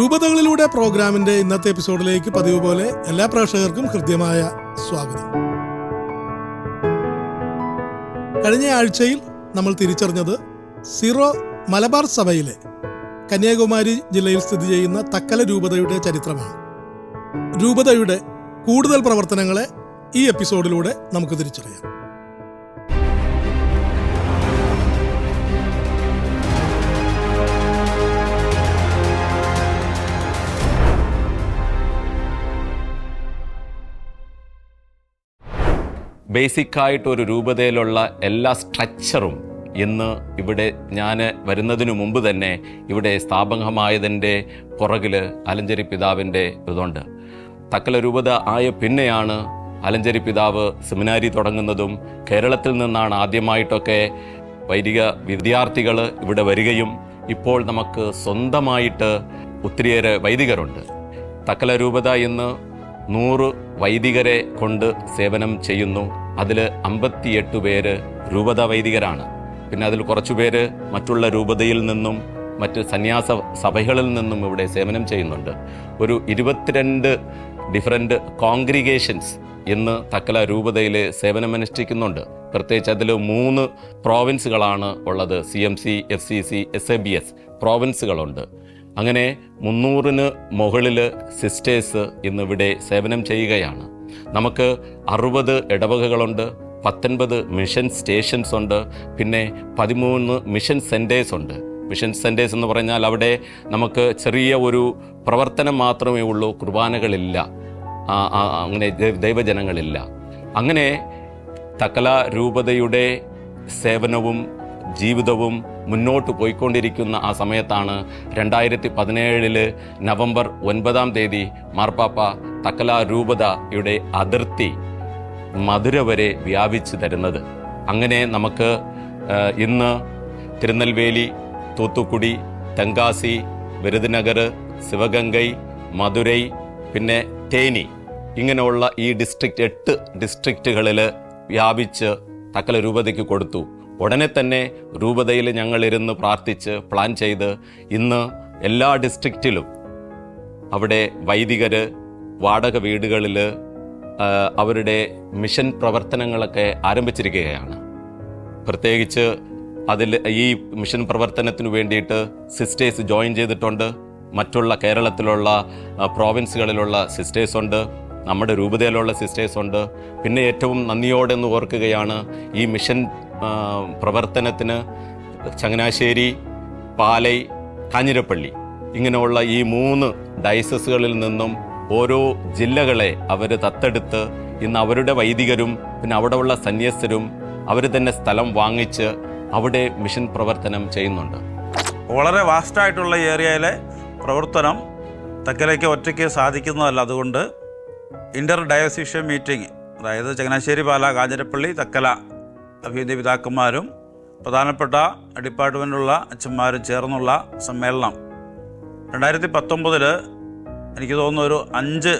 രൂപതകളിലൂടെ പ്രോഗ്രാമിന്റെ ഇന്നത്തെ എപ്പിസോഡിലേക്ക് പതിവ് പോലെ എല്ലാ പ്രേക്ഷകർക്കും ഹൃദ്യമായ സ്വാഗതം. കഴിഞ്ഞ ആഴ്ചയിൽ നമ്മൾ തിരിച്ചറിഞ്ഞത് സിറോ മലബാർ സഭയിലെ കന്യാകുമാരി ജില്ലയിൽ സ്ഥിതി ചെയ്യുന്ന തക്കല രൂപതയുടെ ചരിത്രമാണ്. രൂപതയുടെ കൂടുതൽ പ്രവർത്തനങ്ങളെ ഈ എപ്പിസോഡിലൂടെ നമുക്ക് തിരിച്ചറിയാം. ബേസിക്കായിട്ടൊരു രൂപതയിലുള്ള എല്ലാ സ്ട്രക്ചറും ഇന്ന് ഇവിടെ ഞാൻ വരുന്നതിനു മുമ്പ് തന്നെ ഇവിടെ സ്ഥാപകമായതിൻ്റെ പുറകിൽ ആലഞ്ചേരി പിതാവിൻ്റെ ഇതുണ്ട്. തക്കല രൂപത ആയ പിന്നെയാണ് ആലഞ്ചേരി പിതാവ് സെമിനാരി തുടങ്ങുന്നതും കേരളത്തിൽ നിന്നാണ് ആദ്യമായിട്ടൊക്കെ വൈദിക വിദ്യാർത്ഥികൾ ഇവിടെ വരികയും ഇപ്പോൾ നമുക്ക് സ്വന്തമായിട്ട് ഒത്തിരിയേറെ വൈദികരുണ്ട്. തക്കല രൂപത ഇന്ന് 100 വൈദികരെ കൊണ്ട് സേവനം ചെയ്യുന്നു. അതിൽ 58 പേര് രൂപത വൈദികരാണ്. പിന്നെ അതിൽ കുറച്ചു പേര് മറ്റുള്ള രൂപതയിൽ നിന്നും മറ്റ് സന്യാസ സഭകളിൽ നിന്നും ഇവിടെ സേവനം ചെയ്യുന്നുണ്ട്. ഒരു 22 ഡിഫറെൻ്റ് കോൺഗ്രിഗേഷൻസ് ഇന്ന് തക്കല രൂപതയിൽ സേവനമനുഷ്ഠിക്കുന്നുണ്ട്. പ്രത്യേകിച്ച് അതിൽ 3 പ്രോവിൻസുകളാണ് ഉള്ളത്. CMC, FCC, SABS പ്രോവിൻസുകളുണ്ട്. അങ്ങനെ 300-ന് മുകളിൽ സിസ്റ്റേഴ്സ് ഇന്നിവിടെ സേവനം ചെയ്യുകയാണ്. നമുക്ക് 60 ഇടവകകളുണ്ട്, 19 മിഷൻ സ്റ്റേഷൻസ് ഉണ്ട്, പിന്നെ 13 മിഷൻ സെൻറ്റേഴ്സ് ഉണ്ട്. മിഷൻ സെൻറ്റേഴ്സ് എന്ന് പറഞ്ഞാൽ അവിടെ നമുക്ക് ചെറിയ ഒരു പ്രവർത്തനം മാത്രമേ ഉള്ളൂ, കുർബാനകളില്ല, അങ്ങനെ ദൈവജനങ്ങളില്ല. അങ്ങനെ തക്കല രൂപതയുടെ സേവനവും ജീവിതവും മുന്നോട്ട് പോയിക്കൊണ്ടിരിക്കുന്ന ആ സമയത്താണ് 2017 നവംബർ 9 മാർപ്പാപ്പ തക്കല രൂപതയുടെ അതിർത്തി മധുര വരെ വ്യാപിച്ചു തരുന്നത്. അങ്ങനെ നമുക്ക് ഇന്ന് തിരുനെൽവേലി, തൂത്തുക്കുടി, തെങ്കാസി, വിരുദനഗർ, ശിവഗംഗൈ, മധുരൈ, പിന്നെ തേനി, ഇങ്ങനെയുള്ള ഈ 8 ഡിസ്ട്രിക്റ്റുകളിൽ വ്യാപിച്ച് തക്കല രൂപതയ്ക്ക് കൊടുത്തു. ഉടനെ തന്നെ രൂപതയിൽ ഞങ്ങളിരുന്ന് പ്രാർത്ഥിച്ച് പ്ലാൻ ചെയ്ത് ഇന്ന് എല്ലാ ഡിസ്ട്രിക്റ്റിലും അവിടെ വൈദികർ വാടക വീടുകളിൽ അവരുടെ മിഷൻ പ്രവർത്തനങ്ങളൊക്കെ ആരംഭിച്ചിരിക്കുകയാണ്. പ്രത്യേകിച്ച് അതിൽ ഈ മിഷൻ പ്രവർത്തനത്തിന് വേണ്ടിയിട്ട് സിസ്റ്റേഴ്സ് ജോയിൻ ചെയ്തിട്ടുണ്ട്. മറ്റുള്ള കേരളത്തിലുള്ള പ്രോവിൻസുകളിലുള്ള സിസ്റ്റേഴ്സ് ഉണ്ട്, നമ്മുടെ രൂപതയിലുള്ള സിസ്റ്റേഴ്സ് ഉണ്ട്. പിന്നെ ഏറ്റവും നന്ദിയോടെ എന്ന് ഓർക്കുകയാണ്, ഈ മിഷൻ പ്രവർത്തനത്തിന് ചങ്ങനാശ്ശേരി, പാലൈ, കാഞ്ഞിരപ്പള്ളി ഇങ്ങനെയുള്ള ഈ 3 ഡയസസുകളിൽ നിന്നും ഓരോ ജില്ലകളെ അവർ ദത്തെടുത്ത് ഇന്ന് അവരുടെ വൈദികരും പിന്നെ അവിടെയുള്ള സന്യസ്തരും അവർ തന്നെ സ്ഥലം വാങ്ങിച്ച് അവിടെ മിഷൻ പ്രവർത്തനം ചെയ്യുന്നുണ്ട്. വളരെ വാസ്റ്റായിട്ടുള്ള ഏരിയയിലെ പ്രവർത്തനം തക്കലയ്ക്ക് ഒറ്റയ്ക്ക് സാധിക്കുന്നതല്ല. അതുകൊണ്ട് ഇൻ്റർ ഡയോസിഷൻ മീറ്റിംഗ്, അതായത് ചങ്ങനാശ്ശേരി, പാല, കാഞ്ഞിരപ്പള്ളി, തക്കല അഭിവന്യ പിതാക്കന്മാരും പ്രധാനപ്പെട്ട ഡിപ്പാർട്ട്മെൻറ്റുള്ള അച്ഛന്മാരും ചേർന്നുള്ള സമ്മേളനം 2019 എനിക്ക് തോന്നുന്നു ഒരു 5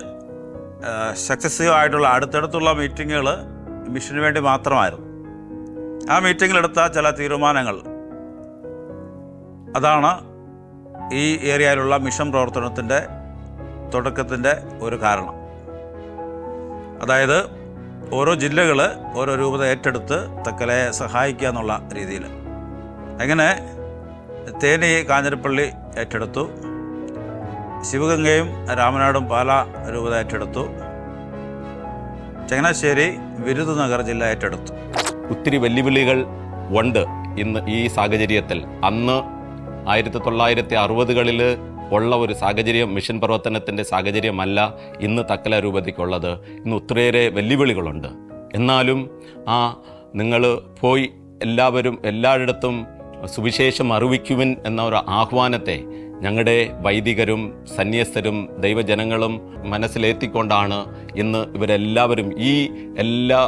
സക്സസീവ് ആയിട്ടുള്ള അടുത്തടുത്തുള്ള മീറ്റിങ്ങുകൾ മിഷന് വേണ്ടി മാത്രമായിരുന്നു. ആ മീറ്റിങ്ങിലെടുത്ത ചില തീരുമാനങ്ങൾ അതാണ് ഈ ഏരിയയിലുള്ള മിഷൻ പ്രവർത്തനത്തിൻ്റെ തുടക്കത്തിൻ്റെ ഒരു കാരണം. അതായത് ഓരോ ജില്ലകൾ ഓരോ രൂപത ഏറ്റെടുത്ത് തക്കലയെ സഹായിക്കുക എന്നുള്ള രീതിയിൽ. അങ്ങനെ തേനി, കാഞ്ഞിരപ്പള്ളി ഏറ്റെടുത്തു, ശിവഗംഗയും രാമനാടും പാല രൂപത ഏറ്റെടുത്തു, ചങ്ങനാശ്ശേരി, വിരുദനഗർ ജില്ല ഏറ്റെടുത്തു. ഒത്തിരി വെല്ലുവിളികൾ ഉണ്ട് ഇന്ന് ഈ സാഹചര്യത്തിൽ. അന്ന് 1960കളിൽ ഉള്ള ഒരു സാഹചര്യം, മിഷൻ പ്രവർത്തനത്തിൻ്റെ സാഹചര്യമല്ല ഇന്ന് തക്കല രൂപതയ്ക്കുള്ളത്. ഇന്ന് ഒത്തിരിയേറെ വെല്ലുവിളികളുണ്ട്. എന്നാലും നിങ്ങൾ പോയി എല്ലാവരും എല്ലായിടത്തും സുവിശേഷം അറിയിക്കുവിൻ എന്ന ഒരു ആഹ്വാനത്തെ ഞങ്ങളുടെ വൈദികരും സന്യസ്തരും ദൈവജനങ്ങളും മനസ്സിലേറ്റിക്കൊണ്ടാണ് ഇന്ന് ഇവരെല്ലാവരും ഈ എല്ലാ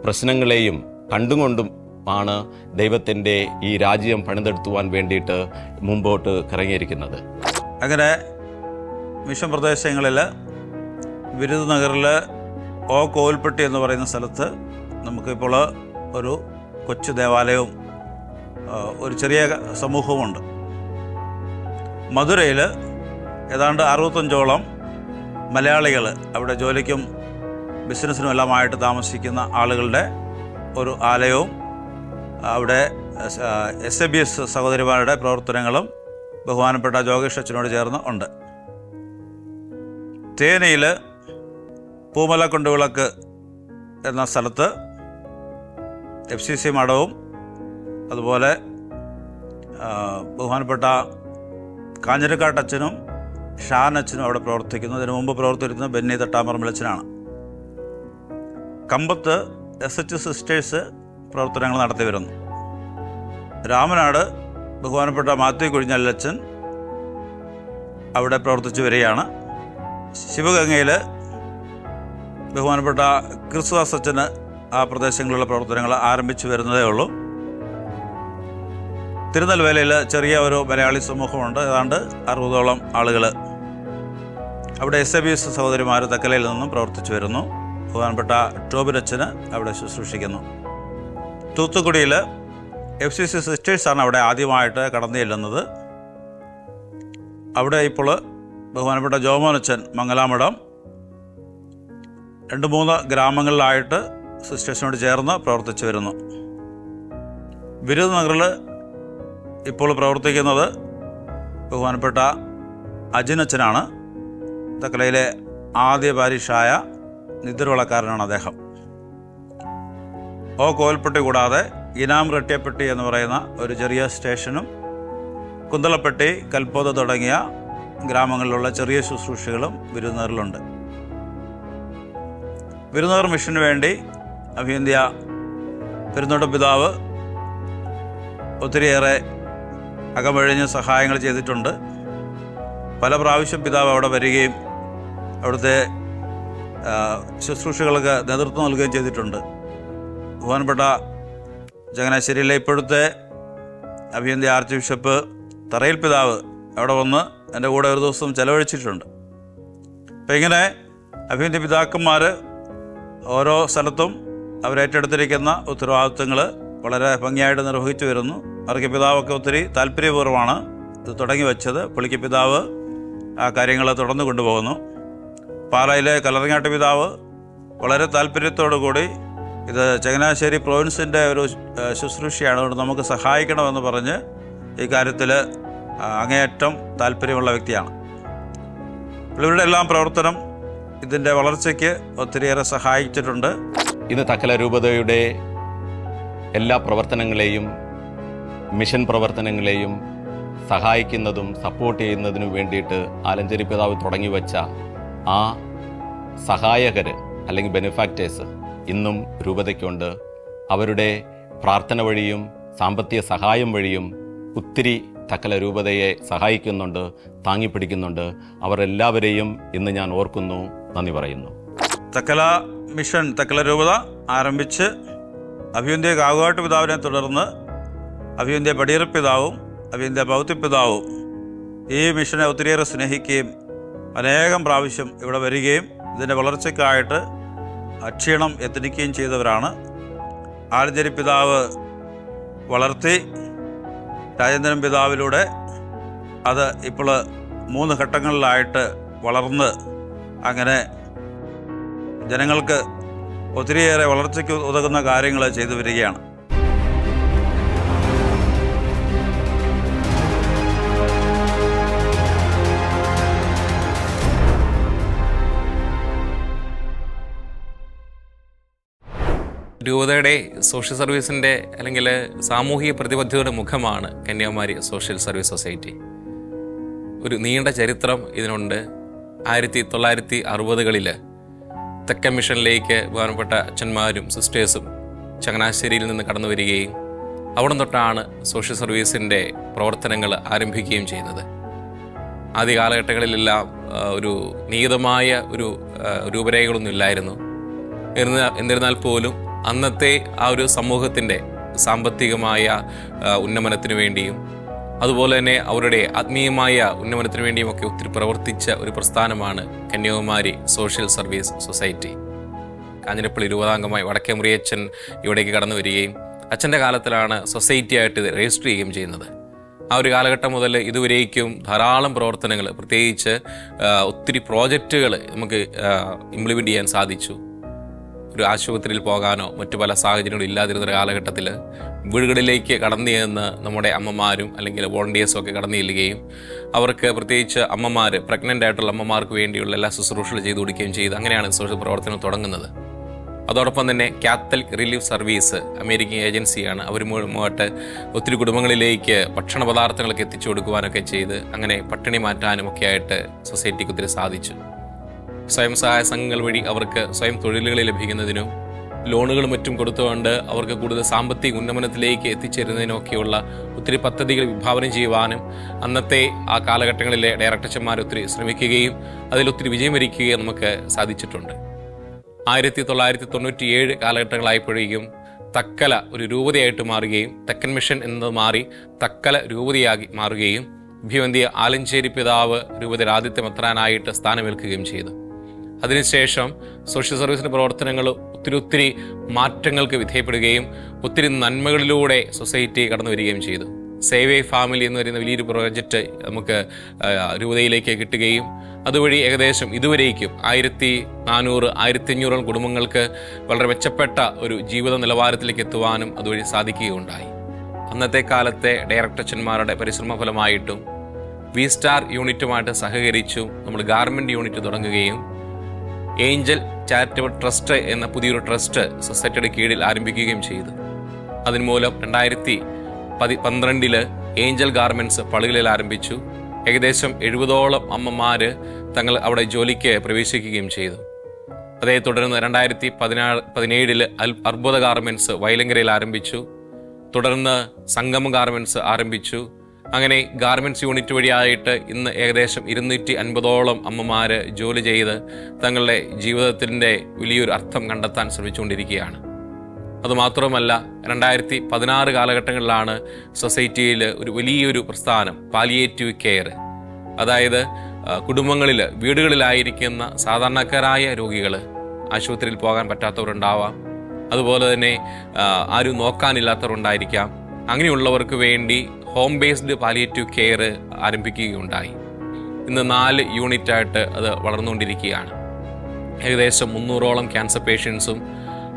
പ്രശ്നങ്ങളെയും കണ്ടുകൊണ്ടും ആണ് ദൈവത്തിൻ്റെ ഈ രാജ്യം പണിതെടുത്തുവാൻ വേണ്ടിയിട്ട് മുമ്പോട്ട് ഇറങ്ങിയിരിക്കുന്നത്. അങ്ങനെ മിഷൻ പ്രദേശങ്ങളിൽ വിരുദനഗറിൽ കോവിൽപ്പെട്ടി എന്ന് പറയുന്ന സ്ഥലത്ത് നമുക്കിപ്പോൾ ഒരു കൊച്ചു ദേവാലയവും ഒരു ചെറിയ സമൂഹവുമുണ്ട്. മധുരയിൽ ഏതാണ്ട് 65ഓളം മലയാളികൾ അവിടെ ജോലിക്കും ബിസിനസ്സിനും എല്ലാമായിട്ട് താമസിക്കുന്ന ആളുകളുടെ ഒരു ആലയവും അവിടെ SABS സഹോദരിമാരുടെ പ്രവർത്തനങ്ങളും ബഹുമാനപ്പെട്ട ജോഗേഷ് അച്ഛനോട് ചേർന്ന് ഉണ്ട്. തേനിയിൽ പൂമല കൊണ്ടുവിളക്ക് എന്ന സ്ഥലത്ത് FCC മഠവും അതുപോലെ ബഹുമാനപ്പെട്ട കാഞ്ഞിരക്കാട്ടച്ഛനും ഷാൻ അച്ഛനും അവിടെ പ്രവർത്തിക്കുന്നു. ഇതിനു മുമ്പ് പ്രവർത്തിച്ചിരുന്നത് ബെന്നി തട്ടാമ്പറമ്പിലച്ഛനാണ്. കമ്പത്ത് SH സിസ്റ്റേഴ്സ് പ്രവർത്തനങ്ങൾ നടത്തി വരുന്നു. രാമനാട് ബഹുമാനപ്പെട്ട മാത്യു കുഴിഞ്ഞല്ലച്ഛൻ അവിടെ പ്രവർത്തിച്ചു വരികയാണ്. ശിവഗംഗയിൽ ബഹുമാനപ്പെട്ട ക്രിസ്തുദാസ് അച്ഛന് ആ പ്രദേശങ്ങളിലുള്ള പ്രവർത്തനങ്ങൾ ആരംഭിച്ചു വരുന്നതേ ഉള്ളൂ. തിരുനെൽവേലിയിൽ ചെറിയ ഒരു മലയാളി സമൂഹമുണ്ട്, ഏതാണ്ട് 60ഓളം ആളുകൾ. അവിടെ SABS സഹോദരിമാർ തക്കലയിൽ നിന്നും പ്രവർത്തിച്ചു വരുന്നു. ബഹുമാനപ്പെട്ട ടോബിനച്ഛന് അവിടെ ശുശ്രൂഷിക്കുന്നു. തൂത്തുക്കുടിയിൽ FCC സിസ്റ്റേഴ്സാണ് അവിടെ ആദ്യമായിട്ട് കടന്നു ചെല്ലുന്നത്. അവിടെ ഇപ്പോൾ ബഹുമാനപ്പെട്ട ജോമോനച്ഛൻ മംഗലാമഠം 2-3 ഗ്രാമങ്ങളിലായിട്ട് സിസ്റ്റേഴ്സിനോട് ചേർന്ന് പ്രവർത്തിച്ചു വരുന്നു. വിരുദ്നഗറിൽ ഇപ്പോൾ പ്രവർത്തിക്കുന്നത് ബഹുമാനപ്പെട്ട അജിനച്ഛനാണ്. തക്കലയിലെ ആദ്യ പാരിഷായ നിദ്രവളക്കാരനാണ് അദ്ദേഹം. കോൽപ്പെട്ടി കൂടാതെ ഇനാം റെട്ടിയപ്പെട്ടി എന്ന് പറയുന്ന ഒരു ചെറിയ സ്റ്റേഷനും കുന്തളപ്പെട്ടി, കൽപ്പോത തുടങ്ങിയ ഗ്രാമങ്ങളിലുള്ള ചെറിയ ശുശ്രൂഷകളും വിരുന്നറിലുണ്ട്. വിരുന്നർ മിഷന് വേണ്ടി അഭിയന്ത്യ പെരുന്നോട്ട പിതാവ് ഒത്തിരിയേറെ അകമഴിഞ്ഞ് സഹായങ്ങൾ ചെയ്തിട്ടുണ്ട്. പല പ്രാവശ്യം പിതാവ് അവിടെ വരികയും അവിടുത്തെ ശുശ്രൂഷകൾക്ക് നേതൃത്വം നൽകുകയും ചെയ്തിട്ടുണ്ട്. ബഹുമാനപ്പെട്ട ചങ്ങനാശ്ശേരിയിലെ ഇപ്പോഴത്തെ അഭിയന്ത്യ ആർച്ച് ബിഷപ്പ് തറയിൽ പിതാവ് അവിടെ വന്ന് എൻ്റെ കൂടെ ഒരു ദിവസം ചെലവഴിച്ചിട്ടുണ്ട്. അപ്പം ഇങ്ങനെ അഭിയന്ത്യ പിതാക്കന്മാർ ഓരോ സ്ഥലത്തും അവരേറ്റെടുത്തിരിക്കുന്ന ഉത്തരവാദിത്വങ്ങൾ വളരെ ഭംഗിയായിട്ട് നിർവഹിച്ചു വരുന്നു. അവർക്ക് പിതാവൊക്കെ ഒത്തിരി താല്പര്യപൂർവ്വമാണ് ഇത് തുടങ്ങി വെച്ചത്. പുള്ളിക്ക് പിതാവ് ആ കാര്യങ്ങൾ തുടർന്ന് കൊണ്ടുപോകുന്നു. പാലായിലെ കല്ലറങ്ങാട്ട് പിതാവ് വളരെ താല്പര്യത്തോടു കൂടി ഇത് ചങ്ങനാശ്ശേരി പ്രൊവിൻസിൻ്റെ ഒരു ശുശ്രൂഷയാണ്, അതുകൊണ്ട് നമുക്ക് സഹായിക്കണമെന്ന് പറഞ്ഞ് ഈ കാര്യത്തിൽ അങ്ങേയറ്റം താല്പര്യമുള്ള വ്യക്തിയാണ്. ഇവരുടെ എല്ലാം പ്രവർത്തനം ഇതിൻ്റെ വളർച്ചയ്ക്ക് ഒത്തിരിയേറെ സഹായിച്ചിട്ടുണ്ട്. ഇന്ന് തക്കല രൂപതയുടെ എല്ലാ പ്രവർത്തനങ്ങളെയും മിഷൻ പ്രവർത്തനങ്ങളെയും സഹായിക്കുന്നതും സപ്പോർട്ട് ചെയ്യുന്നതിനു വേണ്ടിയിട്ട് ആലഞ്ചേരി പിതാവ് തുടങ്ങി വച്ച ആ സഹായകർ അല്ലെങ്കിൽ ബെനിഫാക്ടേഴ്സ് ഇന്നും രൂപതയ്ക്കുണ്ട്. അവരുടെ പ്രാർത്ഥന വഴിയും സാമ്പത്തിക സഹായം വഴിയും ഒത്തിരി തക്കല രൂപതയെ സഹായിക്കുന്നുണ്ട്, താങ്ങിപ്പിടിക്കുന്നുണ്ട്. അവർ എല്ലാവരെയും ഇന്ന് ഞാൻ ഓർക്കുന്നു, നന്ദി പറയുന്നു. തക്കല മിഷൻ തക്കല രൂപത ആരംഭിച്ച് അഭിയന്ത്യ കാവുകാട്ട് പിതാവിനെ തുടർന്ന് അഭിയന്ത്യ പടിയറ പിതാവും അഭിയന്ത്യ ഭൗതി പിതാവും ഈ മിഷനെ ഒത്തിരിയേറെ സ്നേഹിക്കുകയും അനേകം പ്രാവശ്യം ഇവിടെ വരികയും ഇതിൻ്റെ വളർച്ചയ്ക്കായിട്ട് അക്ഷീണം എത്തിക്കുകയും ചെയ്തവരാണ്. ആലഞ്ചേരി പിതാവ് വളർത്തി രാജേന്ദ്രൻ പിതാവിലൂടെ അത് ഇപ്പോൾ 3 ഘട്ടങ്ങളിലായിട്ട് വളർന്ന് അങ്ങനെ ജനങ്ങൾക്ക് ഒത്തിരിയേറെ വളർച്ചയ്ക്ക് ഉതകുന്ന കാര്യങ്ങൾ ചെയ്തു വരികയാണ്. രൂപതയുടെ സോഷ്യൽ സർവീസിൻ്റെ അല്ലെങ്കിൽ സാമൂഹിക പ്രതിബദ്ധതയുടെ മുഖമാണ് കന്യാകുമാരി സോഷ്യൽ സർവീസ് സൊസൈറ്റി. ഒരു നീണ്ട ചരിത്രം ഇതിനുണ്ട്. 1960കളിൽ തെക്കൻ മിഷനിലേക്ക് ബഹുമാനപ്പെട്ട അച്ഛന്മാരും സിസ്റ്റേഴ്സും ചങ്ങനാശ്ശേരിയിൽ നിന്ന് കടന്നു വരികയും അവിടെ തൊട്ടാണ് സോഷ്യൽ സർവീസിൻ്റെ പ്രവർത്തനങ്ങൾ ആരംഭിക്കുകയും ചെയ്യുന്നത്. ആദ്യ കാലഘട്ടങ്ങളിലെല്ലാം ഒരു നിയതമായ ഒരു രൂപരേഖകളൊന്നും ഇല്ലായിരുന്നു. എന്നിരുന്നാൽ പോലും അന്നത്തെ ആ ഒരു സമൂഹത്തിൻ്റെ സാമ്പത്തികമായ ഉന്നമനത്തിനു വേണ്ടിയും അതുപോലെ തന്നെ അവരുടെ ആത്മീയമായ ഉന്നമനത്തിനു വേണ്ടിയും ഒക്കെ ഒത്തിരി പ്രവർത്തിച്ച ഒരു പ്രസ്ഥാനമാണ് Kanyakumari social service society. Kanjirappally രൂപതാംഗമായി വടക്കേ മുറിയച്ഛൻ ഇവിടേക്ക് കടന്നു വരികയും അച്ഛൻ്റെ കാലത്തിലാണ് സൊസൈറ്റി ആയിട്ട് ഇത് രജിസ്റ്റർ ചെയ്യുകയും ചെയ്യുന്നത്. ആ ഒരു കാലഘട്ടം മുതൽ ഇതുവരേക്കും ധാരാളം പ്രവർത്തനങ്ങൾ, പ്രത്യേകിച്ച് ഒത്തിരി പ്രോജക്റ്റുകൾ നമുക്ക് ഇംപ്ലിമെൻ്റ് ചെയ്യാൻ സാധിച്ചു. ഒരു ആശുപത്രിയിൽ പോകാനോ മറ്റു പല സാഹചര്യങ്ങളും ഇല്ലാതിരുന്ന കാലഘട്ടത്തിൽ വീടുകളിലേക്ക് കടന്നു ചെന്ന് നമ്മുടെ അമ്മമാരും അല്ലെങ്കിൽ വോളണ്ടിയേഴ്സും ഒക്കെ കടന്നു ചെല്ലുകയും അവർക്ക്, പ്രത്യേകിച്ച് അമ്മമാർ, പ്രഗ്നൻ്റ് ആയിട്ടുള്ള അമ്മമാർക്ക് വേണ്ടിയുള്ള എല്ലാ ശുശ്രൂഷകൾ ചെയ്തു കൊടുക്കുകയും ചെയ്ത് അങ്ങനെയാണ് സോഷ്യൽ പ്രവർത്തനം തുടങ്ങുന്നത്. അതോടൊപ്പം തന്നെ കാത്തലിക് റിലീഫ് സർവീസ് അമേരിക്കൻ ഏജൻസിയാണ്. അവരുമായിട്ട് ഒത്തിരി കുടുംബങ്ങളിലേക്ക് ഭക്ഷണ പദാർത്ഥങ്ങളൊക്കെ എത്തിച്ചു കൊടുക്കുവാനൊക്കെ ചെയ്ത് അങ്ങനെ പട്ടിണി മാറ്റാനും ഒക്കെ ആയിട്ട് സൊസൈറ്റിക്ക് ഒത്തിരി സാധിച്ചു. സ്വയം സഹായ സംഘങ്ങൾ വഴി അവർക്ക് സ്വയം തൊഴിലുകൾ ലഭിക്കുന്നതിനും ലോണുകളും മറ്റും കൊടുത്തുകൊണ്ട് അവർക്ക് കൂടുതൽ സാമ്പത്തിക ഉന്നമനത്തിലേക്ക് എത്തിച്ചേരുന്നതിനൊക്കെയുള്ള ഒത്തിരി പദ്ധതികൾ വിഭാവനം ചെയ്യുവാനും അന്നത്തെ ആ കാലഘട്ടങ്ങളിലെ ഡയറക്ടർമാർ ഒത്തിരി ശ്രമിക്കുകയും അതിലൊത്തിരി വിജയം വരിക്കുകയും നമുക്ക് സാധിച്ചിട്ടുണ്ട്. 1997 കാലഘട്ടങ്ങളായപ്പോഴേക്കും തക്കല ഒരു രൂപതയായിട്ട് മാറുകയും തെക്കൻ മിഷൻ എന്നത് മാറി തക്കല രൂപതയാക്കി മാറുകയും അഭിവന്ധ്യ ആലഞ്ചേരി പിതാവ് രൂപതയുടെ ആദ്യത്തെ മെത്രാനായിട്ട് സ്ഥാനമേൽക്കുകയും ചെയ്തു. അതിനുശേഷം സോഷ്യൽ സർവീസിൻ്റെ പ്രവർത്തനങ്ങൾ ഒത്തിരി മാറ്റങ്ങൾക്ക് വിധേയപ്പെടുകയും ഒത്തിരി നന്മകളിലൂടെ സൊസൈറ്റി കടന്നു വരികയും ചെയ്തു. സേവ് എ ഫാമിലി എന്ന് പറയുന്ന വലിയൊരു പ്രോജക്റ്റ് നമുക്ക് രൂപതയിലേക്ക് കിട്ടുകയും അതുവഴി ഏകദേശം ഇതുവരേക്കും 1400-1500 കുടുംബങ്ങൾക്ക് വളരെ മെച്ചപ്പെട്ട ഒരു ജീവിത നിലവാരത്തിലേക്ക് എത്തുവാനും അതുവഴി സാധിക്കുകയുണ്ടായി. അന്നത്തെ കാലത്തെ ഡയറക്ടർമാരുടെ പരിശ്രമ ഫലമായിട്ടും വി സ്റ്റാർ യൂണിറ്റുമായിട്ട് സഹകരിച്ചും നമ്മൾ ഗാർമെൻറ്റ് യൂണിറ്റ് തുടങ്ങുകയും ഏഞ്ചൽ ചാരിറ്റബിൾ ട്രസ്റ്റ് എന്ന പുതിയൊരു ട്രസ്റ്റ് സൊസൈറ്റിയുടെ കീഴിൽ ആരംഭിക്കുകയും ചെയ്തു. അതിനുമൂലം 2012 ഏഞ്ചൽ ഗാർമെൻറ്റ്സ് പളുകളിൽ ആരംഭിച്ചു. ഏകദേശം 70ഓളം അമ്മമാർ തങ്ങൾ അവിടെ ജോലിക്ക് പ്രവേശിക്കുകയും ചെയ്തു. അതേ തുടർന്ന് 2017 അർബുദ ഗാർമെൻറ്റ്സ് വയലങ്കരയിൽ ആരംഭിച്ചു. തുടർന്ന് സംഗമ ഗാർമെൻറ്റ്സ് ആരംഭിച്ചു. അങ്ങനെ ഗാർമെൻറ്റ്സ് യൂണിറ്റ് വഴിയായിട്ട് ഇന്ന് ഏകദേശം 250ഓളം അമ്മമാർ ജോലി ചെയ്ത് തങ്ങളുടെ ജീവിതത്തിൻ്റെ വലിയൊരു അർത്ഥം കണ്ടെത്താൻ ശ്രമിച്ചുകൊണ്ടിരിക്കുകയാണ്. അതുമാത്രമല്ല 2016 കാലഘട്ടങ്ങളിലാണ് സൊസൈറ്റിയിൽ ഒരു വലിയൊരു പ്രസ്ഥാനം പാലിയേറ്റീവ് കെയർ, അതായത് കുടുംബങ്ങളിൽ വീടുകളിലായിരിക്കുന്ന സാധാരണക്കാരായ രോഗികൾ, ആശുപത്രിയിൽ പോകാൻ പറ്റാത്തവരുണ്ടാവാം, അതുപോലെ തന്നെ ആരും നോക്കാനില്ലാത്തവരുണ്ടായിരിക്കാം, അങ്ങനെയുള്ളവർക്ക് വേണ്ടി ഹോം ബേസ്ഡ് പാലിയേറ്റീവ് കെയർ ആരംഭിക്കുകയുണ്ടായി. ഇന്ന് 4 യൂണിറ്റായിട്ട് അത് വളർന്നുകൊണ്ടിരിക്കുകയാണ്. ഏകദേശം 300ഓളം ക്യാൻസർ പേഷ്യൻസും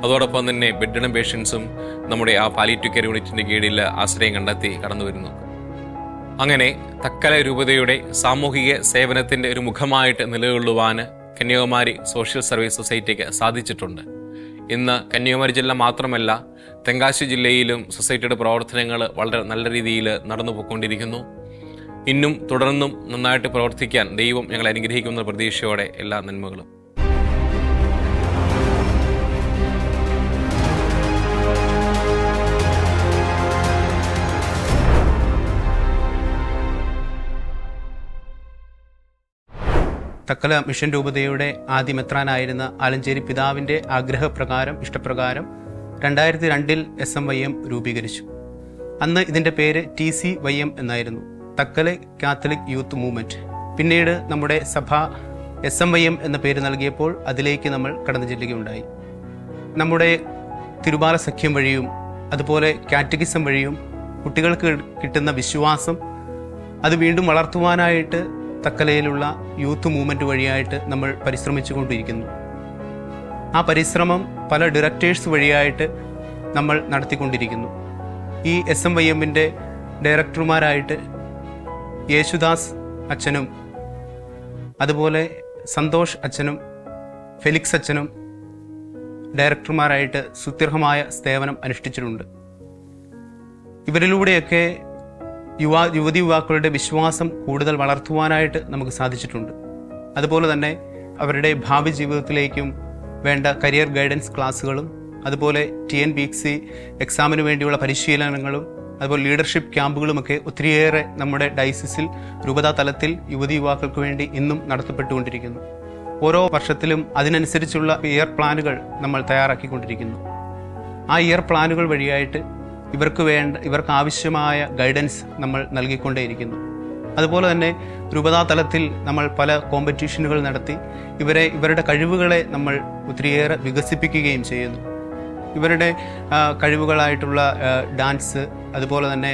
അതോടൊപ്പം തന്നെ ബെഡ്രിഡൻ പേഷ്യൻസും നമ്മുടെ ആ പാലിയേറ്റീവ് കെയർ യൂണിറ്റിൻ്റെ കീഴിൽ ആശ്രയം കണ്ടെത്തി കടന്നു വരുന്നു. അങ്ങനെ തക്കല രൂപതയുടെ സാമൂഹിക സേവനത്തിൻ്റെ ഒരു മുഖമായിട്ട് നിലകൊള്ളുവാൻ കന്യാകുമാരി സോഷ്യൽ സർവീസ് സൊസൈറ്റിക്ക് സാധിച്ചിട്ടുണ്ട്. ഇന്ന് കന്യാകുമാരി ജില്ല മാത്രമല്ല, തെങ്കാശി ജില്ലയിലും സൊസൈറ്റിയുടെ പ്രവർത്തനങ്ങൾ വളരെ നല്ല രീതിയിൽ നടന്നു പോയിക്കൊണ്ടിരിക്കുന്നു. ഇന്നും തുടർന്നും നന്നായിട്ട് പ്രവർത്തിക്കാൻ ദൈവം ഞങ്ങളെ അനുഗ്രഹിക്കുന്ന പ്രതീക്ഷയോടെ എല്ലാ നന്മകളും. തക്കല മിഷൻ രൂപതയുടെ ആദ്യ മെത്രാനായിരുന്ന ആലഞ്ചേരി പിതാവിൻ്റെ ആഗ്രഹപ്രകാരം, ഇഷ്ടപ്രകാരം 2002 SMYM രൂപീകരിച്ചു. അന്ന് ഇതിൻ്റെ പേര് TCYM എന്നായിരുന്നു, തക്കല കാത്തലിക് യൂത്ത് മൂവ്മെൻറ്റ്. പിന്നീട് നമ്മുടെ സഭ SMYM എന്ന പേര് നൽകിയപ്പോൾ അതിലേക്ക് നമ്മൾ കടന്നു ചെല്ലുകയുണ്ടായി. നമ്മുടെ തിരുബാല സഖ്യം വഴിയും അതുപോലെ കാറ്റഗിസം വഴിയും കുട്ടികൾക്ക് കിട്ടുന്ന വിശ്വാസം അത് വീണ്ടും വളർത്തുവാനായിട്ട് തക്കലയിലുള്ള യൂത്ത് മൂവ്മെൻറ്റ് വഴിയായിട്ട് നമ്മൾ പരിശ്രമിച്ചു കൊണ്ടിരിക്കുന്നു. ആ പരിശ്രമം പല ഡയറക്ടേഴ്സ് വഴിയായിട്ട് നമ്മൾ നടത്തിക്കൊണ്ടിരിക്കുന്നു. ഈ SMYMൻ്റെ ഡയറക്ടർമാരായിട്ട് യേശുദാസ് അച്ഛനും അതുപോലെ സന്തോഷ് അച്ഛനും ഫെലിക്സ് അച്ഛനും ഡയറക്ടർമാരായിട്ട് സുത്യർഹമായ സേവനം അനുഷ്ഠിച്ചിട്ടുണ്ട്. ഇവരിലൂടെയൊക്കെ യുവതി യുവാക്കളുടെ വിശ്വാസം കൂടുതൽ വളർത്തുവാനായിട്ട് നമുക്ക് സാധിച്ചിട്ടുണ്ട്. അതുപോലെ തന്നെ അവരുടെ ഭാവി ജീവിതത്തിലേക്കും വേണ്ട കരിയർ ഗൈഡൻസ് ക്ലാസ്സുകളും അതുപോലെ TNPSC എക്സാമിന് വേണ്ടിയുള്ള പരിശീലനങ്ങളും അതുപോലെ ലീഡർഷിപ്പ് ക്യാമ്പുകളുമൊക്കെ ഒത്തിരിയേറെ നമ്മുടെ ഡയസിസിൽ രൂപതാ തലത്തിൽ യുവതി യുവാക്കൾക്ക് വേണ്ടി ഇന്നും നടത്തപ്പെട്ടുകൊണ്ടിരിക്കുന്നു. ഓരോ വർഷത്തിലും അതിനനുസരിച്ചുള്ള ഇയർ പ്ലാനുകൾ നമ്മൾ തയ്യാറാക്കിക്കൊണ്ടിരിക്കുന്നു. ആ ഇയർ പ്ലാനുകൾ വഴിയായിട്ട് ഇവർക്ക് ആവശ്യമായ ഗൈഡൻസ് നമ്മൾ നൽകിക്കൊണ്ടേയിരിക്കുന്നു. അതുപോലെ തന്നെ രൂപതാ തലത്തിൽ നമ്മൾ പല കോമ്പറ്റീഷനുകൾ നടത്തി ഇവരുടെ കഴിവുകളെ നമ്മൾ ഒത്തിരിയേറെ വികസിപ്പിക്കുകയും ചെയ്യുന്നു. ഇവരുടെ കഴിവുകളായിട്ടുള്ള ഡാൻസ്, അതുപോലെ തന്നെ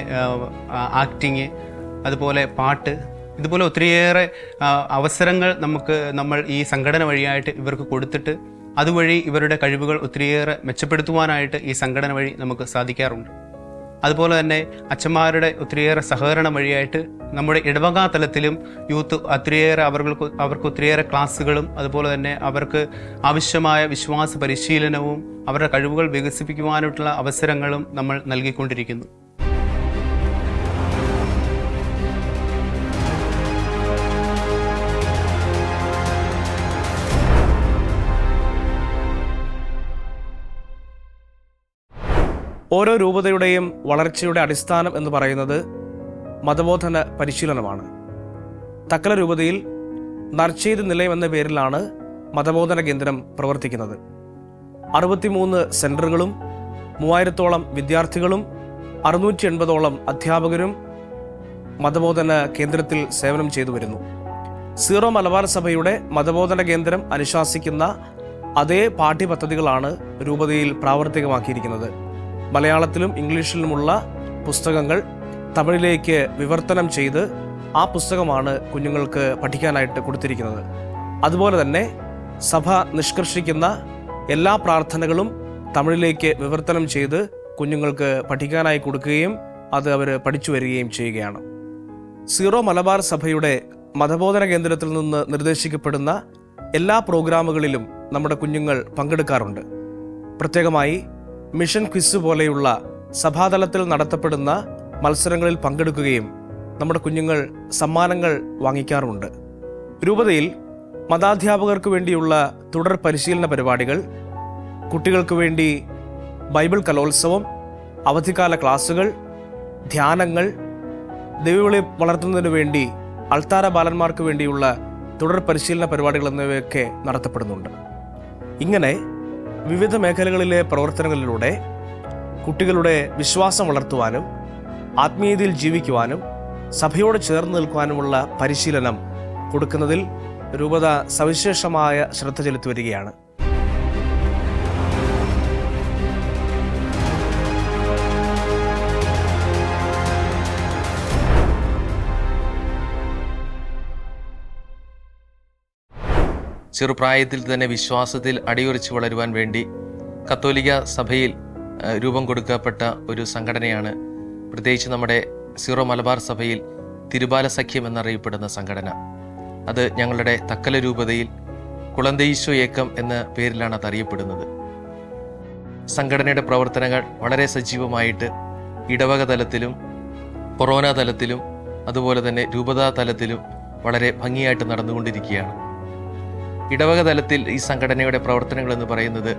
ആക്ടിങ്, അതുപോലെ പാട്ട്, ഇതുപോലെ ഒത്തിരിയേറെ അവസരങ്ങൾ നമ്മൾ ഈ സംഘടന വഴിയായിട്ട് ഇവർക്ക് കൊടുത്തിട്ട് അതുവഴി ഇവരുടെ കഴിവുകൾ ഒത്തിരിയേറെ മെച്ചപ്പെടുത്തുവാനായിട്ട് ഈ സംഘടന വഴി നമുക്ക് സാധിക്കാറുണ്ട്. അതുപോലെ തന്നെ അച്ഛന്മാരുടെ ഒത്തിരിയേറെ സഹകരണം വഴിയായിട്ട് നമ്മുടെ ഇടവക തലത്തിലും യൂത്ത് അവർക്ക് ഒത്തിരിയേറെ ക്ലാസ്സുകളും അതുപോലെ തന്നെ അവർക്ക് ആവശ്യമായ വിശ്വാസ പരിശീലനവും അവരുടെ കഴിവുകൾ വികസിപ്പിക്കുവാനായിട്ടുള്ള അവസരങ്ങളും നമ്മൾ നൽകിക്കൊണ്ടിരിക്കുന്നു. ഓരോ രൂപതയുടെയും വളർച്ചയുടെ അടിസ്ഥാനം എന്ന് പറയുന്നത് മതബോധന പരിശീലനമാണ്. തക്കല രൂപതയിൽ നർച്ചെയ്ത് നിലയം എന്ന പേരിലാണ് മതബോധന കേന്ദ്രം പ്രവർത്തിക്കുന്നത്. 63 സെന്ററുകളും 3000-ഓളം വിദ്യാർത്ഥികളും 680-ഓളം അധ്യാപകരും മതബോധന കേന്ദ്രത്തിൽ സേവനം ചെയ്തു വരുന്നു. സീറോ മലബാർ സഭയുടെ മതബോധന കേന്ദ്രം അനുശാസിക്കുന്ന അതേ പാഠ്യപദ്ധതികളാണ് രൂപതയിൽ പ്രാവർത്തികമാക്കിയിരിക്കുന്നത്. മലയാളത്തിലും ഇംഗ്ലീഷിലുമുള്ള പുസ്തകങ്ങൾ തമിഴിലേക്ക് വിവർത്തനം ചെയ്ത് ആ പുസ്തകമാണ് കുഞ്ഞുങ്ങൾക്ക് പഠിക്കാനായിട്ട് കൊടുത്തിരിക്കുന്നത്. അതുപോലെ തന്നെ സഭ നിഷ്കർഷിക്കുന്ന എല്ലാ പ്രാർത്ഥനകളും തമിഴിലേക്ക് വിവർത്തനം ചെയ്ത് കുഞ്ഞുങ്ങൾക്ക് പഠിക്കാനായി കൊടുക്കുകയും അത് അവർ പഠിച്ചു വരികയും ചെയ്യുകയാണ്. സീറോ മലബാർ സഭയുടെ മതബോധന കേന്ദ്രത്തിൽ നിന്ന് നിർദ്ദേശിക്കപ്പെടുന്ന എല്ലാ പ്രോഗ്രാമുകളിലും നമ്മുടെ കുഞ്ഞുങ്ങൾ പങ്കെടുക്കാറുണ്ട്. പ്രത്യേകമായി മിഷൻ ക്വിസ് പോലെയുള്ള സഭാതലത്തിൽ നടത്തപ്പെടുന്ന മത്സരങ്ങളിൽ പങ്കെടുക്കുകയും നമ്മുടെ കുഞ്ഞുങ്ങൾ സമ്മാനങ്ങൾ വാങ്ങിക്കാറുമുണ്ട്. രൂപതയിൽ മതാധ്യാപകർക്ക് വേണ്ടിയുള്ള തുടർ പരിശീലന പരിപാടികൾ, കുട്ടികൾക്ക് വേണ്ടി ബൈബിൾ കലോത്സവം, അവധിക്കാല ക്ലാസുകൾ, ധ്യാനങ്ങൾ, ദൈവവിളി വളർത്തുന്നതിനു വേണ്ടി അൾത്താര ബാലന്മാർക്ക് വേണ്ടിയുള്ള തുടർ പരിശീലന പരിപാടികൾ എന്നിവയൊക്കെ നടത്തപ്പെടുന്നുണ്ട്. ഇങ്ങനെ വിവിധ മേഖലകളിലെ പ്രവർത്തനങ്ങളിലൂടെ കുട്ടികളുടെ വിശ്വാസം വളർത്തുവാനും ആത്മീയതയിൽ ജീവിക്കുവാനും സഭയോട് ചേർന്ന് നിൽക്കുവാനുമുള്ള പരിശീലനം കൊടുക്കുന്നതിൽ രൂപത സവിശേഷമായ ശ്രദ്ധ ചെലുത്തി വരികയാണ്. ചെറുപ്രായത്തിൽ തന്നെ വിശ്വാസത്തിൽ അടിയുറച്ച് വളരുവാൻ വേണ്ടി കത്തോലിക്ക സഭയിൽ രൂപം കൊടുക്കപ്പെട്ട ഒരു സംഘടനയാണ് പ്രത്യേകിച്ച് നമ്മുടെ സീറോ മലബാർ സഭയിൽ തിരുബാല സഖ്യം എന്നറിയപ്പെടുന്ന സംഘടന. അത് ഞങ്ങളുടെ തക്കല രൂപതയിൽ കുളന്തീശോ ഏക്കം എന്ന പേരിലാണ് അത് അറിയപ്പെടുന്നത്. സംഘടനയുടെ പ്രവർത്തനങ്ങൾ വളരെ സജീവമായിട്ട് ഇടവക തലത്തിലും കൊറോന തലത്തിലും അതുപോലെ തന്നെ രൂപതാ തലത്തിലും വളരെ ഭംഗിയായിട്ട് നടന്നുകൊണ്ടിരിക്കുകയാണ്. ഇടവക തലത്തിൽ ഈ സംഘടനയുടെ പ്രവർത്തനങ്ങൾ എന്ന് പറയുന്നത്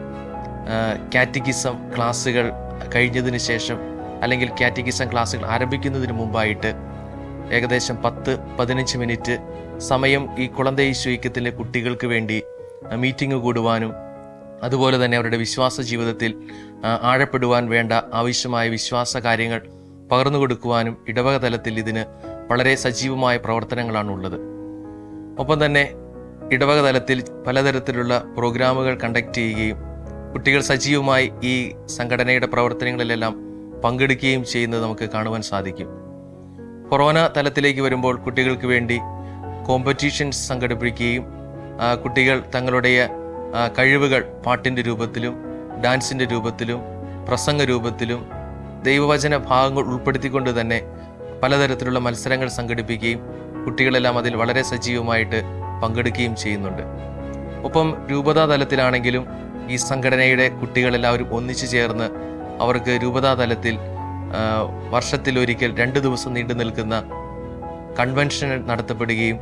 കാറ്റഗിസം ക്ലാസ്സുകൾ കഴിഞ്ഞതിന് ശേഷം അല്ലെങ്കിൽ കാറ്റഗിസം ക്ലാസ്സുകൾ ആരംഭിക്കുന്നതിന് മുമ്പായിട്ട് ഏകദേശം 10-15 മിനിറ്റ് സമയം ഈ കുളന്തീശോയ്ക്കത്തിലെ കുട്ടികൾക്ക് വേണ്ടി മീറ്റിംഗ് കൂടുവാനും അതുപോലെ തന്നെ അവരുടെ വിശ്വാസ ജീവിതത്തിൽ ആഴപ്പെടുവാൻ വേണ്ട ആവശ്യമായ വിശ്വാസ കാര്യങ്ങൾ പകർന്നു കൊടുക്കുവാനും ഇടവക തലത്തിൽ ഇതിന് വളരെ സജീവമായ പ്രവർത്തനങ്ങളാണുള്ളത്. ഒപ്പം തന്നെ ഇടവക തലത്തിൽ പലതരത്തിലുള്ള പ്രോഗ്രാമുകൾ കണ്ടക്ട് ചെയ്യുകയും കുട്ടികൾ സജീവമായി ഈ സംഘടനയുടെ പ്രവർത്തനങ്ങളിലെല്ലാം പങ്കെടുക്കുകയും ചെയ്യുന്നത് നമുക്ക് കാണുവാൻ സാധിക്കും. കൊറോന തലത്തിലേക്ക് വരുമ്പോൾ കുട്ടികൾക്ക് വേണ്ടി കോമ്പറ്റീഷൻസ് സംഘടിപ്പിക്കുകയും കുട്ടികൾ തങ്ങളുടെ കഴിവുകൾ പാട്ടിൻ്റെ രൂപത്തിലും ഡാൻസിൻ്റെ രൂപത്തിലും പ്രസംഗ രൂപത്തിലും ദൈവവചന ഭാഗങ്ങൾ ഉൾപ്പെടുത്തിക്കൊണ്ട് തന്നെ പലതരത്തിലുള്ള മത്സരങ്ങൾ സംഘടിപ്പിക്കുകയും കുട്ടികളെല്ലാം അതിൽ വളരെ സജീവമായിട്ട് പങ്കെടുക്കുകയും ചെയ്യുന്നുണ്ട്. ഒപ്പം രൂപതാ തലത്തിലാണെങ്കിലും ഈ സംഘടനയുടെ കുട്ടികളെല്ലാവരും ഒന്നിച്ചു ചേർന്ന് അവർക്ക് രൂപതാ തലത്തിൽ വർഷത്തിലൊരിക്കൽ 2 ദിവസം നീണ്ടു നിൽക്കുന്ന കൺവെൻഷൻ നടത്തപ്പെടുകയും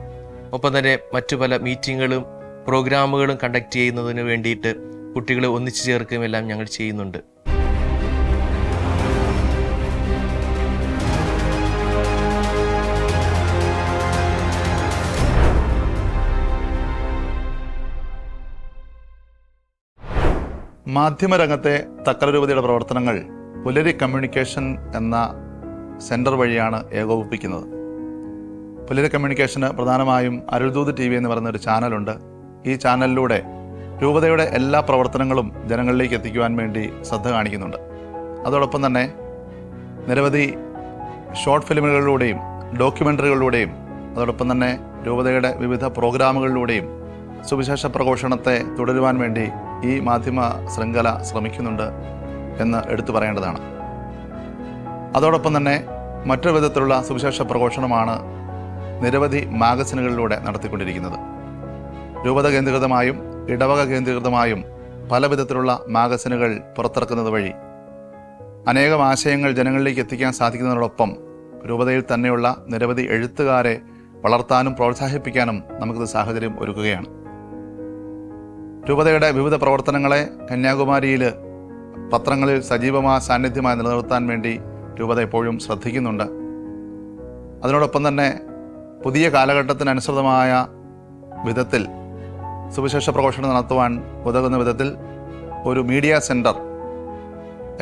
ഒപ്പം തന്നെ മറ്റു പല മീറ്റിങ്ങുകളും പ്രോഗ്രാമുകളും കണ്ടക്ട് ചെയ്യുന്നതിന് വേണ്ടിയിട്ട് കുട്ടികളെ ഒന്നിച്ചു ചേർക്കുകയും എല്ലാം ഞങ്ങൾ ചെയ്യുന്നുണ്ട്. മാധ്യമരംഗത്തെ തക്കല രൂപതയുടെ പ്രവർത്തനങ്ങൾ പുലരി കമ്മ്യൂണിക്കേഷൻ എന്ന സെൻറ്റർ വഴിയാണ് ഏകോപിപ്പിക്കുന്നത്. പുലരി കമ്മ്യൂണിക്കേഷന് പ്രധാനമായും അരുൾദൂത് TV എന്ന് പറയുന്നൊരു ചാനലുണ്ട്. ഈ ചാനലിലൂടെ രൂപതയുടെ എല്ലാ പ്രവർത്തനങ്ങളും ജനങ്ങളിലേക്ക് എത്തിക്കുവാൻ വേണ്ടി ശ്രദ്ധ കാണിക്കുന്നുണ്ട്. അതോടൊപ്പം തന്നെ നിരവധി ഷോർട്ട് ഫിലിമുകളിലൂടെയും ഡോക്യുമെൻ്ററികളിലൂടെയും അതോടൊപ്പം തന്നെ രൂപതയുടെ വിവിധ പ്രോഗ്രാമുകളിലൂടെയും സുവിശേഷ പ്രഘോഷണത്തെ തുടരുവാൻ വേണ്ടി ഈ മാധ്യമ ശൃംഖല ശ്രമിക്കുന്നുണ്ട് എന്ന് എടുത്തു പറയേണ്ടതാണ്. അതോടൊപ്പം തന്നെ മറ്റൊരു വിധത്തിലുള്ള സുവിശേഷ പ്രഘോഷണമാണ് നിരവധി മാഗസിനുകളിലൂടെ നടത്തിക്കൊണ്ടിരിക്കുന്നത്. രൂപത കേന്ദ്രീകൃതമായും ഇടവക കേന്ദ്രീകൃതമായും പല വിധത്തിലുള്ള മാഗസിനുകൾ പുറത്തിറക്കുന്നത് വഴി അനേകം ആശയങ്ങൾ ജനങ്ങളിലേക്ക് എത്തിക്കാൻ സാധിക്കുന്നതിനോടൊപ്പം രൂപതയിൽ തന്നെയുള്ള നിരവധി എഴുത്തുകാരെ വളർത്താനും പ്രോത്സാഹിപ്പിക്കാനും നമുക്കിത് സാഹചര്യം ഒരുക്കുകയാണ്. രൂപതയുടെ വിവിധ പ്രവർത്തനങ്ങളെ കന്യാകുമാരിയിൽ പത്രങ്ങളിൽ സജീവമായ സാന്നിധ്യമായി നിലനിർത്താൻ വേണ്ടി രൂപത എപ്പോഴും ശ്രദ്ധിക്കുന്നുണ്ട്. അതിനോടൊപ്പം തന്നെ പുതിയ കാലഘട്ടത്തിനനുസൃതമായ വിധത്തിൽ സുവിശേഷ പ്രഘോഷണം നടത്തുവാൻ ഉതകുന്ന വിധത്തിൽ ഒരു മീഡിയ സെൻറ്റർ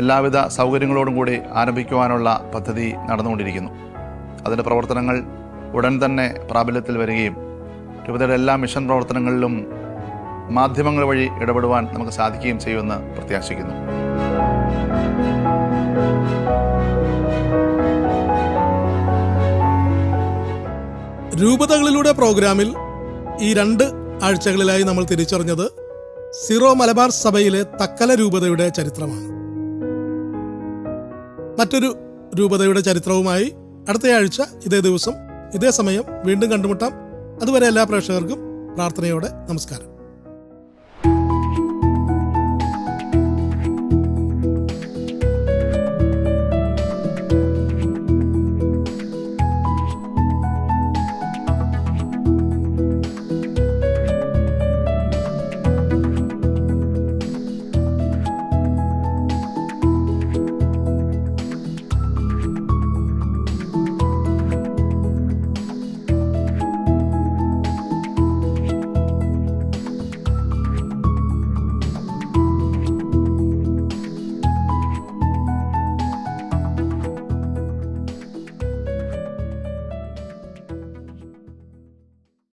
എല്ലാവിധ സൗകര്യങ്ങളോടും കൂടി ആരംഭിക്കുവാനുള്ള പദ്ധതി നടന്നുകൊണ്ടിരിക്കുന്നു. അതിൻ്റെ പ്രവർത്തനങ്ങൾ ഉടൻ തന്നെ പ്രാബല്യത്തിൽ വരികയും രൂപതയുടെ എല്ലാ മിഷൻ പ്രവർത്തനങ്ങളിലും മാധ്യമങ്ങൾ വഴി ഇടപെടുവാൻ നമുക്ക് സാധിക്കുകയും ചെയ്യുമെന്ന് പ്രത്യാശിക്കുന്നു. രൂപതകളിലൂടെ പ്രോഗ്രാമിൽ ഈ 2 ആഴ്ചകളിലായി നമ്മൾ തിരിച്ചറിഞ്ഞത് സിറോ മലബാർ സഭയിലെ തക്കല രൂപതയുടെ ചരിത്രമാണ്. മറ്റൊരു രൂപതയുടെ ചരിത്രവുമായി അടുത്തയാഴ്ച ഇതേ ദിവസം ഇതേ സമയം വീണ്ടും കണ്ടുമുട്ടാം. അതുവരെ എല്ലാ പ്രേക്ഷകർക്കും പ്രാർത്ഥനയോടെ നമസ്കാരം.